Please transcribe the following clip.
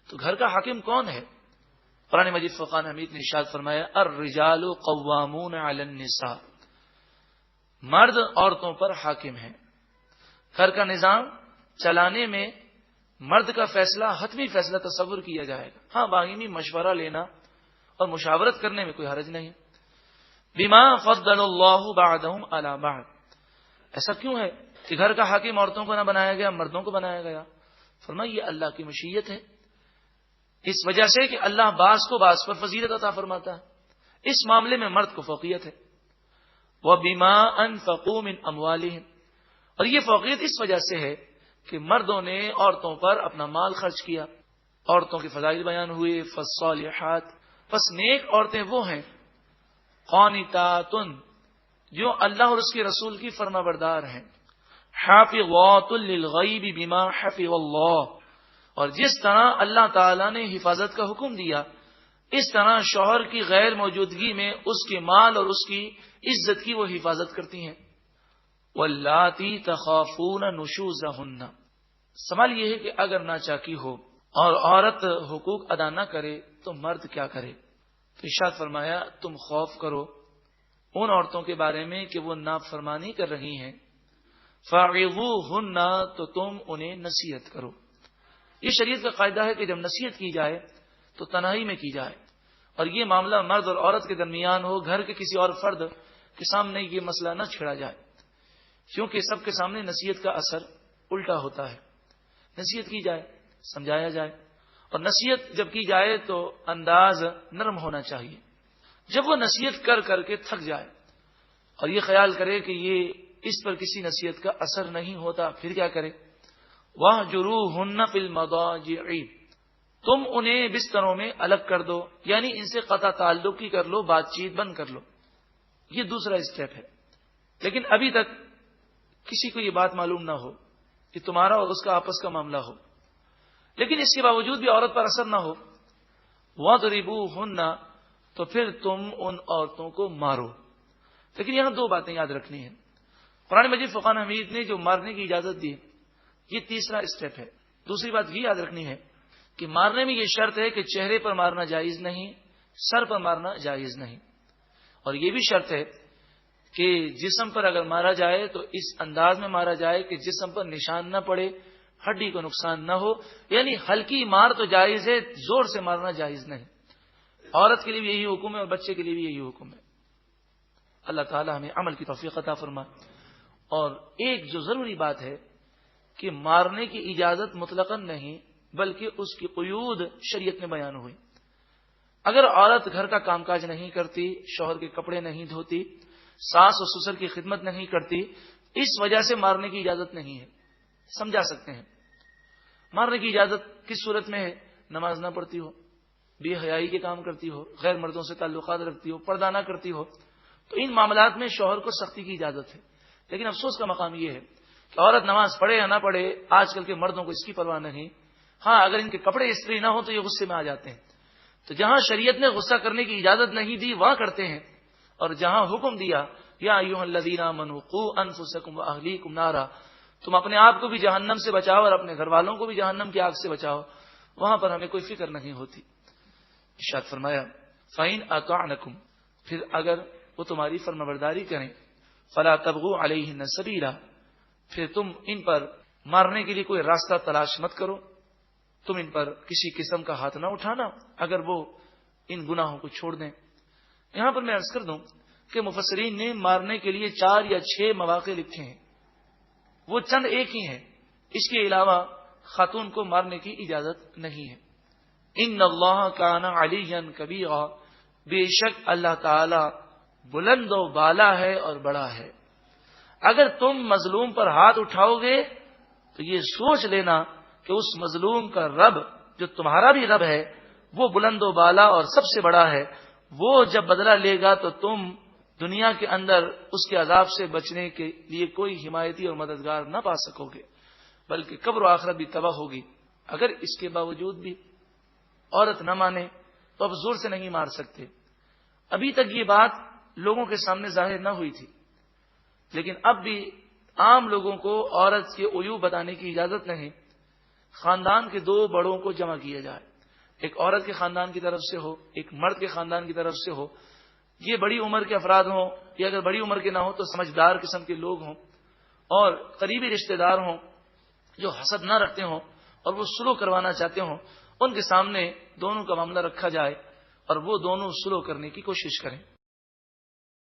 تو گھر کا حاکم کون ہے؟ قرآن مجید فرقان حمید نے ارشاد فرمایا الرجال قوامون علی النساء، مرد عورتوں پر حاکم ہیں. گھر کا نظام چلانے میں مرد کا فیصلہ حتمی فیصلہ تصور کیا جائے گا. ہاں، باہمی مشورہ لینا اور مشاورت کرنے میں کوئی حرج نہیں. بما فضل اللہ بعضهم علی بعض، ایسا کیوں ہے کہ گھر کا حاکم عورتوں کو نہ بنایا گیا، مردوں کو بنایا گیا؟ فرمایا یہ اللہ کی مشیت ہے، اس وجہ سے کہ اللہ بعض کو بعض پر فضیلت عطا فرماتا ہے. اس معاملے میں مرد کو فوقیت ہے. وَبِمَا أَنفَقُوا مِنْ أَمْوَالِهِمْ، اور یہ فوقیت اس وجہ سے ہے کہ مردوں نے عورتوں پر اپنا مال خرچ کیا. عورتوں کے فضائل بیان ہوئے. فالصالحات، پس نیک عورتیں وہ ہیں قانتات، جو اللہ اور اس کے رسول کی فرما بردار ہیں. حافظات للغیب بما حفظ اللہ، اور جس طرح اللہ تعالی نے حفاظت کا حکم دیا اس طرح شوہر کی غیر موجودگی میں اس کے مال اور اس کی عزت کی وہ حفاظت کرتی ہیں. واللاتی تخافون نشوزہن، سوال یہ ہے کہ اگر ناچاکی ہو اور عورت حقوق ادا نہ کرے تو مرد کیا کرے؟ تو ارشاد فرمایا تم خوف کرو ان عورتوں کے بارے میں کہ وہ نافرمانی کر رہی ہیں. فاعظوہن، تو تم انہیں نصیحت کرو. یہ شریعت کا قاعدہ ہے کہ جب نصیحت کی جائے تو تنہائی میں کی جائے، اور یہ معاملہ مرد اور عورت کے درمیان ہو، گھر کے کسی اور فرد کے سامنے یہ مسئلہ نہ چھیڑا جائے، کیونکہ سب کے سامنے نصیحت کا اثر الٹا ہوتا ہے. نصیحت کی جائے، سمجھایا جائے، اور نصیحت جب کی جائے تو انداز نرم ہونا چاہیے. جب وہ نصیحت کر کر کے تھک جائے اور یہ خیال کرے کہ یہ اس پر کسی نصیحت کا اثر نہیں ہوتا، پھر کیا کرے؟ وَاهْجُرُوهُنَّ فِي الْمَضَاجِعِ، تم انہیں بستروں میں الگ کر دو، یعنی ان سے قطع تعلق کی کر لو، بات چیت بند کر لو. یہ دوسرا اسٹیپ ہے. لیکن ابھی تک کسی کو یہ بات معلوم نہ ہو کہ تمہارا اور اس کا آپس کا معاملہ ہو، لیکن اس کے باوجود بھی عورت پر اثر نہ ہو. وَاضْرِبُوهُنَّ، تو پھر تم ان عورتوں کو مارو. لیکن یہاں دو باتیں یاد رکھنی ہیں. قرآن مجید فرقان حمید نے جو مارنے کی اجازت دی یہ تیسرا اسٹیپ ہے. دوسری بات یہ یاد رکھنی ہے کہ مارنے میں یہ شرط ہے کہ چہرے پر مارنا جائز نہیں، سر پر مارنا جائز نہیں، اور یہ بھی شرط ہے کہ جسم پر اگر مارا جائے تو اس انداز میں مارا جائے کہ جسم پر نشان نہ پڑے، ہڈی کو نقصان نہ ہو. یعنی ہلکی مار تو جائز ہے، زور سے مارنا جائز نہیں. عورت کے لیے بھی یہی حکم ہے اور بچے کے لیے بھی یہی حکم ہے. اللہ تعالی ہمیں عمل کی توفیق عطا فرمائے. اور ایک جو ضروری بات ہے کہ مارنے کی اجازت مطلقاً نہیں بلکہ اس کی قیود شریعت میں بیان ہوئی. اگر عورت گھر کا کام کاج نہیں کرتی، شوہر کے کپڑے نہیں دھوتی، ساس و سسر کی خدمت نہیں کرتی، اس وجہ سے مارنے کی اجازت نہیں ہے. سمجھا سکتے ہیں مارنے کی اجازت کس صورت میں ہے؟ نماز نہ پڑھتی ہو، بے حیائی کے کام کرتی ہو، غیر مردوں سے تعلقات رکھتی ہو، پردہ نہ کرتی ہو، تو ان معاملات میں شوہر کو سختی کی اجازت ہے. لیکن افسوس کا مقام یہ ہے کہ عورت نماز پڑھے یا نہ پڑھے آج کل کے مردوں کو اس کی پرواہ نہیں. ہاں، اگر ان کے کپڑے استری نہ ہو تو یہ غصے میں آ جاتے ہیں. تو جہاں شریعت نے غصہ کرنے کی اجازت نہیں دی وہاں کرتے ہیں، اور جہاں حکم دیا یا ایھا الذین آمنوا قوا انفسکم واہلیکم نارا، تم اپنے آپ کو بھی جہنم سے بچاؤ اور اپنے گھر والوں کو بھی جہنم کی آگ سے بچاؤ، وہاں پر ہمیں کوئی فکر نہیں ہوتی. ارشاد فرمایا فَإِنْ أَطَعْنَكُمْ، پھر اگر وہ تمہاری فرمانبرداری کریں، فَلَا تَبْغُوا عَلَيْهِنَّ سَبِيلًا، پھر تم ان پر مارنے کے لیے کوئی راستہ تلاش مت کرو، تم ان پر کسی قسم کا ہاتھ نہ اٹھانا اگر وہ ان گناہوں کو چھوڑ دیں. یہاں پر میں عرض کر دوں کہ مفسرین نے مارنے کے لیے 4 یا 6 مواقع لکھے ہیں، وہ چند ایک ہی ہیں. اس کے علاوہ خاتون کو مارنے کی اجازت نہیں ہے. ان اللہ کان علیٰ کبیرا، بے شک اللہ تعالی بلند و بالا ہے اور بڑا ہے. اگر تم مظلوم پر ہاتھ اٹھاؤ گے تو یہ سوچ لینا کہ اس مظلوم کا رب جو تمہارا بھی رب ہے وہ بلند و بالا اور سب سے بڑا ہے. وہ جب بدلہ لے گا تو تم دنیا کے اندر اس کے عذاب سے بچنے کے لیے کوئی حمایتی اور مددگار نہ پا سکو گے، بلکہ قبر و آخرت بھی تباہ ہوگی. اگر اس کے باوجود بھی عورت نہ مانے تو اب زور سے نہیں مار سکتے. ابھی تک یہ بات لوگوں کے سامنے ظاہر نہ ہوئی تھی، لیکن اب بھی عام لوگوں کو عورت کے عیوب بتانے کی اجازت نہیں. خاندان کے 2 بڑوں کو جمع کیا جائے، ایک عورت کے خاندان کی طرف سے ہو، ایک مرد کے خاندان کی طرف سے ہو، یہ بڑی عمر کے افراد ہوں یا اگر بڑی عمر کے نہ ہوں تو سمجھدار قسم کے لوگ ہوں اور قریبی رشتہ دار ہوں جو حسد نہ رکھتے ہوں اور وہ سلو کروانا چاہتے ہوں، ان کے سامنے دونوں کا معاملہ رکھا جائے اور وہ دونوں سلو کرنے کی کوشش کریں۔